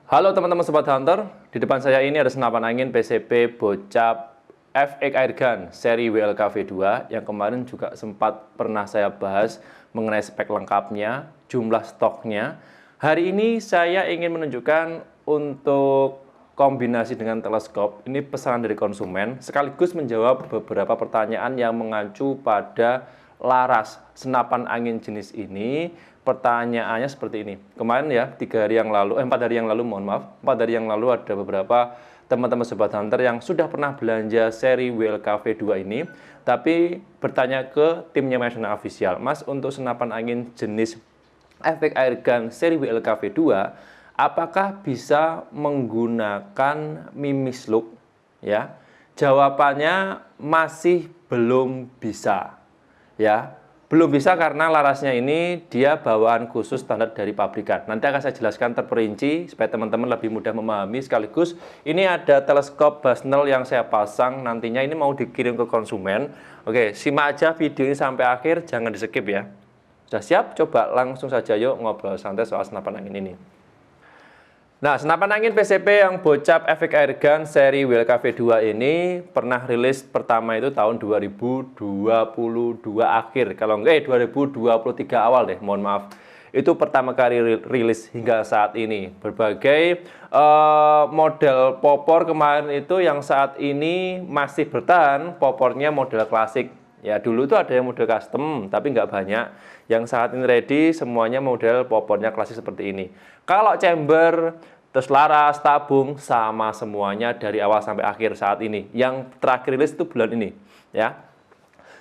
Halo teman-teman Sobat Hunter, di depan saya ini ada senapan angin PCP Bocap FX Airgun seri WLKV2 yang kemarin juga sempat pernah saya bahas mengenai spek lengkapnya, jumlah stoknya. Hari ini saya ingin menunjukkan untuk kombinasi dengan teleskop, ini pesanan dari konsumen, sekaligus menjawab beberapa pertanyaan yang mengacu pada laras senapan angin jenis ini. Pertanyaannya seperti ini. Kemarin ya, 4 hari yang lalu, mohon maaf, 4 hari yang lalu ada beberapa teman-teman Sobat Hunter yang sudah pernah belanja seri WLKV2 ini, tapi bertanya ke timnya National Official, Mas, untuk senapan angin jenis FX Airgun seri WLKV2, apakah bisa menggunakan Mimis Look? Ya, jawabannya masih belum bisa. Ya, belum bisa karena larasnya ini dia bawaan khusus standar dari pabrikan. Nanti akan saya jelaskan terperinci supaya teman-teman lebih mudah memahami. Sekaligus ini ada teleskop Basnel yang saya pasang, nantinya ini mau dikirim ke konsumen. Oke, simak aja video ini sampai akhir, jangan di skip ya. Sudah siap? Coba langsung saja yuk ngobrol santai soal senapan angin ini. Nah, senapan angin PCP yang Bocap FX Airgun seri WLKV2 ini pernah rilis pertama itu tahun 2022 akhir. Kalau enggak, 2023 awal deh, mohon maaf. Itu pertama kali rilis hingga saat ini. Berbagai model popor kemarin itu yang saat ini masih bertahan, popornya model klasik. Ya, dulu itu ada yang model custom, tapi nggak banyak. Yang saat ini ready, semuanya model popornya klasik seperti ini. Kalau chamber, terus laras, tabung, sama semuanya dari awal sampai akhir saat ini. Yang terakhir rilis itu bulan ini. Ya.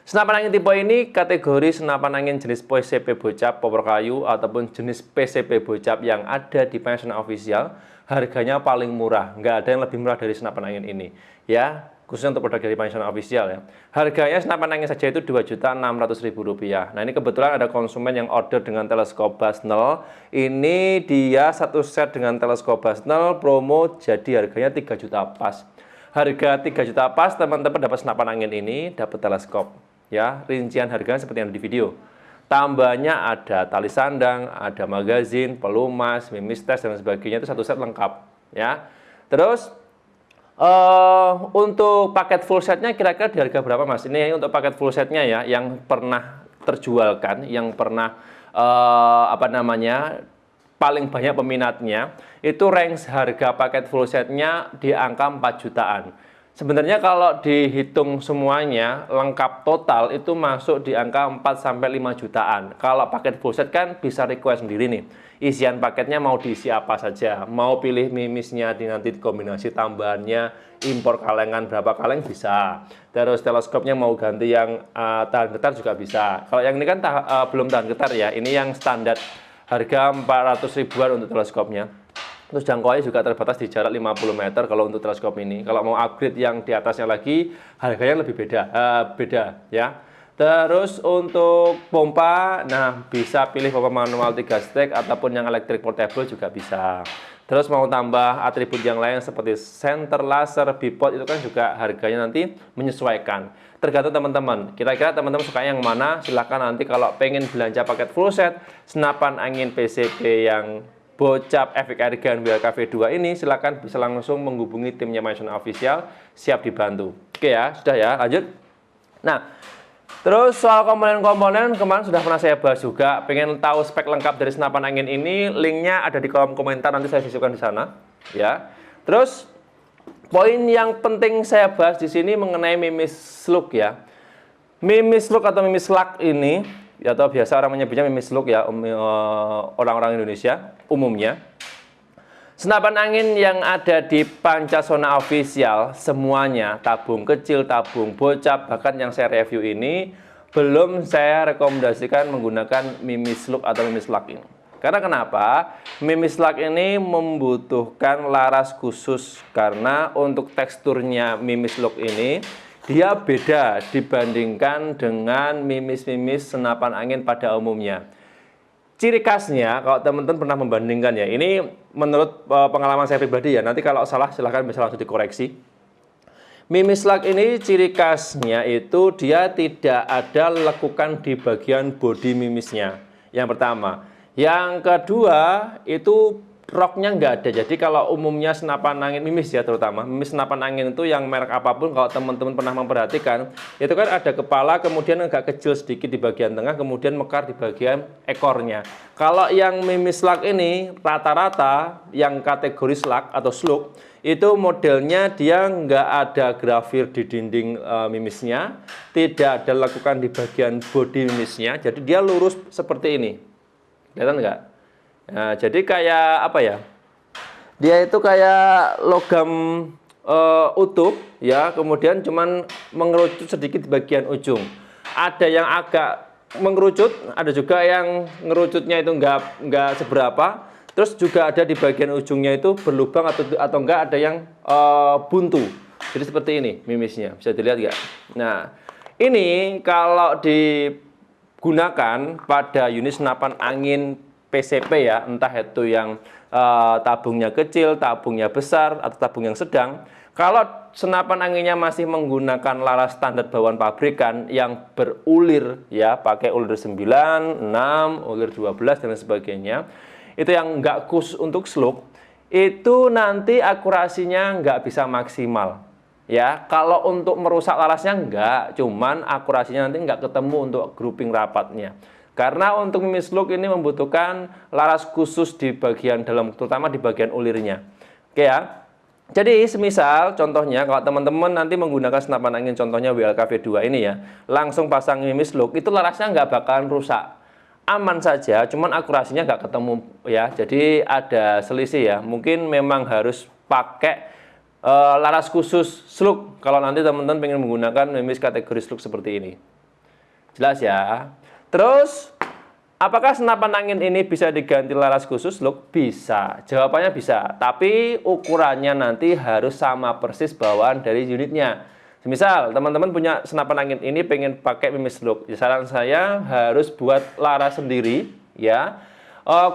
Senapan angin tipe ini kategori senapan angin jenis PCP Bocap popor kayu ataupun jenis PCP Bocap yang ada di National Official. Harganya paling murah, nggak ada yang lebih murah dari senapan angin ini. Ya, khususnya untuk produk dari National Official ya. Harganya senapan angin saja itu Rp2.600.000. Nah, ini kebetulan ada konsumen yang order dengan teleskop Basnel. Ini dia satu set dengan teleskop Basnel promo jadi harganya 3 juta pas. Harga 3 juta pas teman-teman dapat senapan angin ini, dapat teleskop. Ya, rincian harganya seperti yang ada di video. Tambahnya ada tali sandang, ada magazin, pelumas, mimis tes dan sebagainya, itu satu set lengkap ya. Terus untuk paket full setnya kira-kira di harga berapa, Mas? Ini untuk paket full setnya ya, yang pernah terjualkan, yang pernah paling banyak peminatnya, itu range harga paket full setnya di angka 4 jutaan. Sebenarnya kalau dihitung semuanya lengkap total itu masuk di angka 4-5 jutaan. Kalau paket full set kan bisa request sendiri nih. Isian paketnya mau diisi apa saja. Mau pilih mimisnya nanti kombinasi tambahannya, impor kalengan berapa kaleng bisa. Terus teleskopnya mau ganti yang tahan getar juga bisa. Kalau yang ini kan belum tahan getar ya. Ini yang standar harga 400 ribuan untuk teleskopnya. Terus jangkauannya juga terbatas di jarak 50 meter kalau untuk teleskop ini. Kalau mau upgrade yang di atasnya lagi, harganya lebih beda ya. Terus untuk pompa, nah bisa pilih pompa manual 3 stek ataupun yang elektrik portable juga bisa. Terus mau tambah atribut yang lain seperti senter laser, bipod, itu kan juga harganya nanti menyesuaikan. Tergantung teman-teman. Kira-kira teman-teman suka yang mana? Silahkan nanti kalau pengen belanja paket full set, senapan angin PCP yang Bocap FX Airgun WLKV2 ini, silakan bisa langsung menghubungi timnya National Official, siap dibantu. Oke ya, sudah ya, lanjut. Nah, terus soal komponen-komponen kemarin sudah pernah saya bahas juga. Pengen tahu spek lengkap dari senapan angin ini, linknya ada di kolom komentar, nanti saya sisipkan di sana. Ya. Terus poin yang penting saya bahas di sini mengenai Mimis Look ya. Mimis Look atau Mimis Lock ini, atau biasa orang menyebutnya Mimis Look ya, orang-orang Indonesia umumnya. Senapan angin yang ada di Pancasona Official semuanya, tabung kecil, tabung Bocap, bahkan yang saya review ini belum saya rekomendasikan menggunakan Mimis Look atau Mimis Lock ini. Karena kenapa? Mimis Lock ini membutuhkan laras khusus karena untuk teksturnya Mimis Look ini dia beda dibandingkan dengan mimis-mimis senapan angin pada umumnya. Ciri khasnya, kalau teman-teman pernah membandingkan ya, ini menurut pengalaman saya pribadi ya, nanti kalau salah silahkan bisa langsung dikoreksi. Mimis Lock ini ciri khasnya itu dia tidak ada lekukan di bagian bodi mimisnya. Yang pertama. Yang kedua, itu roknya nggak ada. Jadi kalau umumnya senapan angin mimis ya, terutama mimis senapan angin itu yang merek apapun, kalau teman-teman pernah memperhatikan, itu kan ada kepala, kemudian agak kecil sedikit di bagian tengah, kemudian mekar di bagian ekornya. Kalau yang mimis slug ini rata-rata yang kategori slug atau slug itu modelnya dia nggak ada grafir di dinding mimisnya, tidak ada lekukan di bagian bodi mimisnya, jadi dia lurus seperti ini. Kelihatan nggak? Nah, jadi kayak apa ya? Dia itu kayak logam utuh ya, kemudian cuman mengerucut sedikit di bagian ujung. Ada yang agak mengerucut, ada juga yang ngerucutnya itu nggak seberapa. Terus juga ada di bagian ujungnya itu berlubang atau enggak ada yang buntu. Jadi seperti ini mimisnya, bisa dilihat nggak? Nah, ini kalau digunakan pada unit senapan angin PCP ya, entah itu yang tabungnya kecil, tabungnya besar, atau tabung yang sedang. Kalau senapan anginnya masih menggunakan laras standar bawaan pabrikan yang berulir ya, pakai ulir 9, 6, ulir 12 dan sebagainya, itu yang nggak khusus untuk slug, itu nanti akurasinya nggak bisa maksimal. Ya, kalau untuk merusak larasnya enggak, cuman akurasinya nanti nggak ketemu untuk grouping rapatnya. Karena untuk mimis slug ini membutuhkan laras khusus di bagian dalam, terutama di bagian ulirnya. Oke ya. Jadi semisal contohnya kalau teman-teman nanti menggunakan senapan angin contohnya WLKV2 ini ya, langsung pasang mimis slug, itu larasnya nggak bakalan rusak. Aman saja, cuman akurasinya nggak ketemu ya. Jadi ada selisih ya. Mungkin memang harus pakai laras khusus slug kalau nanti teman-teman pengen menggunakan mimis kategori slug seperti ini. Jelas ya. Terus, apakah senapan angin ini bisa diganti laras khusus slug? Bisa. Jawabannya bisa. Tapi ukurannya nanti harus sama persis bawaan dari unitnya. Misal, teman-teman punya senapan angin ini pengen pakai mimis slug. Saran saya harus buat laras sendiri, ya.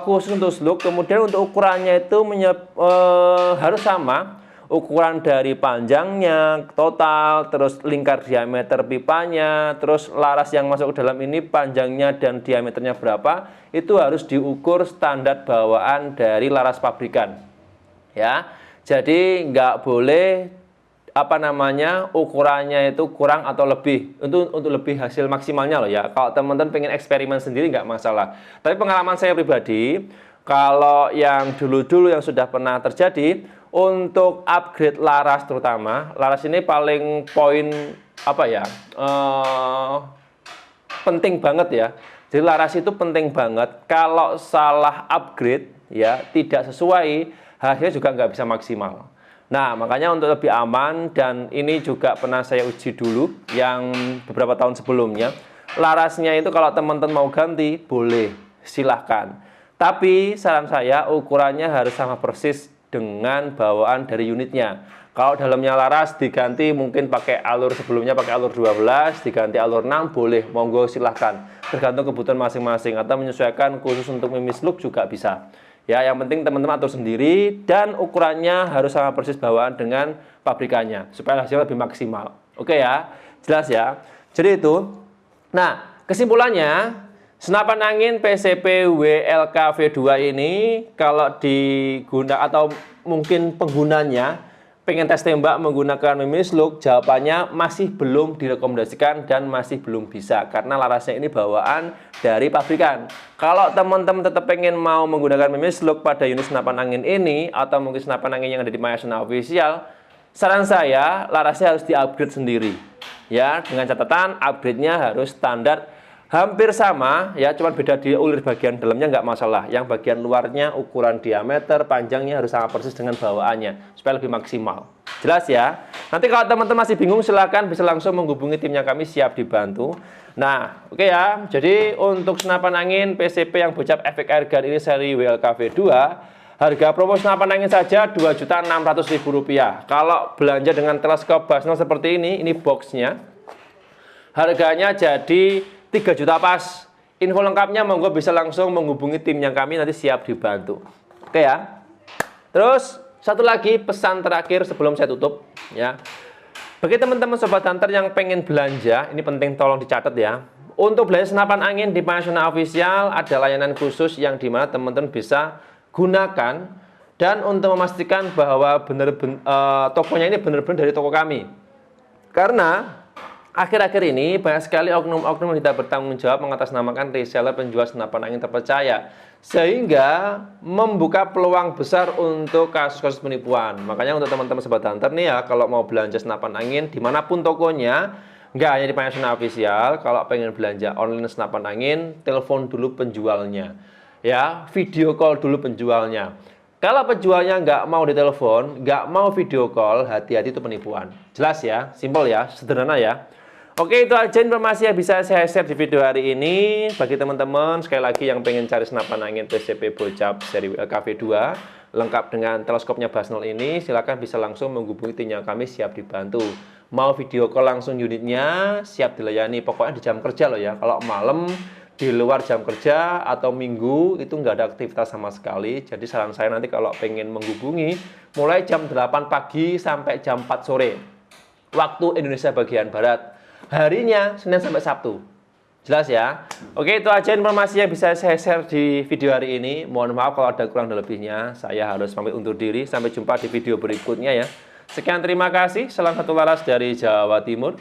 Khusus untuk slug. Kemudian untuk ukurannya itu harus sama. Ukuran dari panjangnya total, terus lingkar diameter pipanya, terus laras yang masuk ke dalam ini panjangnya dan diameternya berapa, itu harus diukur standar bawaan dari laras pabrikan. Ya, jadi nggak boleh ukurannya itu kurang atau lebih, untuk lebih hasil maksimalnya loh ya. Kalau teman-teman pengen eksperimen sendiri nggak masalah. Tapi pengalaman saya pribadi, kalau yang dulu-dulu yang sudah pernah terjadi, untuk upgrade laras terutama, laras ini paling poin penting banget ya. Jadi laras itu penting banget. Kalau salah upgrade ya, tidak sesuai, hasilnya juga nggak bisa maksimal. Nah, makanya untuk lebih aman, dan ini juga pernah saya uji dulu yang beberapa tahun sebelumnya, larasnya itu kalau teman-teman mau ganti, boleh, silahkan. Tapi saran saya ukurannya harus sama persis dengan bawaan dari unitnya. Kalau dalamnya laras diganti mungkin pakai alur sebelumnya, pakai alur 12, diganti alur 6, boleh, monggo silahkan. Tergantung kebutuhan masing-masing, atau menyesuaikan khusus untuk mimis slug juga bisa. Ya, yang penting teman-teman atur sendiri dan ukurannya harus sama persis bawaan dengan pabrikannya supaya hasilnya lebih maksimal. Oke ya, jelas ya. Jadi itu. Nah, kesimpulannya, senapan angin PCP WLKV2 ini kalau diguna atau mungkin penggunanya pengen tes tembak menggunakan mimis slug, jawabannya masih belum direkomendasikan dan masih belum bisa karena larasnya ini bawaan dari pabrikan. Kalau teman-teman tetap pengen mau menggunakan mimis slug pada unit senapan angin ini atau mungkin senapan angin yang ada di Mayasona Official, saran saya larasnya harus di-upgrade sendiri. Ya, dengan catatan upgrade-nya harus standar hampir sama ya, cuman beda di ulir bagian dalamnya nggak masalah. Yang bagian luarnya ukuran diameter, panjangnya harus sama persis dengan bawaannya supaya lebih maksimal. Jelas ya? Nanti kalau teman-teman masih bingung silahkan bisa langsung menghubungi timnya, kami siap dibantu. Nah, oke ya. Jadi untuk senapan angin PCP yang bocap efek airgun ini seri WLKV2, harga promo senapan angin saja Rp2.600.000. Kalau belanja dengan teleskop Basno seperti ini boxnya, harganya jadi 3 juta pas. Info lengkapnya monggo bisa langsung menghubungi timnya, kami nanti siap dibantu. Oke ya. Terus satu lagi pesan terakhir sebelum saya tutup ya. Bagi teman-teman sobat hunter yang pengen belanja, ini penting tolong dicatat ya. Untuk belanja senapan angin di Mayasona Official ada layanan khusus yang dimana teman-teman bisa gunakan Dan untuk memastikan bahwa tokonya ini benar-benar dari toko kami. Karena akhir-akhir ini banyak sekali oknum-oknum yang tidak bertanggung jawab mengatasnamakan reseller penjual senapan angin terpercaya, sehingga membuka peluang besar untuk kasus-kasus penipuan. Makanya untuk teman-teman sobat hunter nih ya, kalau mau belanja senapan angin dimanapun tokonya, nggak hanya di Panasonic Official, kalau pengen belanja online senapan angin, telepon dulu penjualnya, ya, video call dulu penjualnya. Kalau penjualnya nggak mau ditelepon, nggak mau video call, hati-hati itu penipuan. Jelas ya, simpel ya, sederhana ya. Oke, itu aja informasi yang bisa saya share di video hari ini. Bagi teman-teman, sekali lagi yang pengen cari senapan angin PCP Bocap seri WLKV2, lengkap dengan teleskopnya Basnel ini, silakan bisa langsung menghubungi timnya, kami siap dibantu. Mau video call langsung unitnya, siap dilayani. Pokoknya di jam kerja loh ya, kalau malam, di luar jam kerja atau minggu itu nggak ada aktivitas sama sekali. Jadi saran saya nanti kalau pengen menghubungi mulai jam 8 pagi sampai jam 4 sore waktu Indonesia bagian Barat, harinya Senin sampai Sabtu. Jelas ya? Oke, itu aja informasi yang bisa saya share di video hari ini. Mohon maaf kalau ada kurang dan lebihnya. Saya harus pamit undur diri. Sampai jumpa di video berikutnya ya. Sekian, terima kasih. Salam satu laras dari Jawa Timur.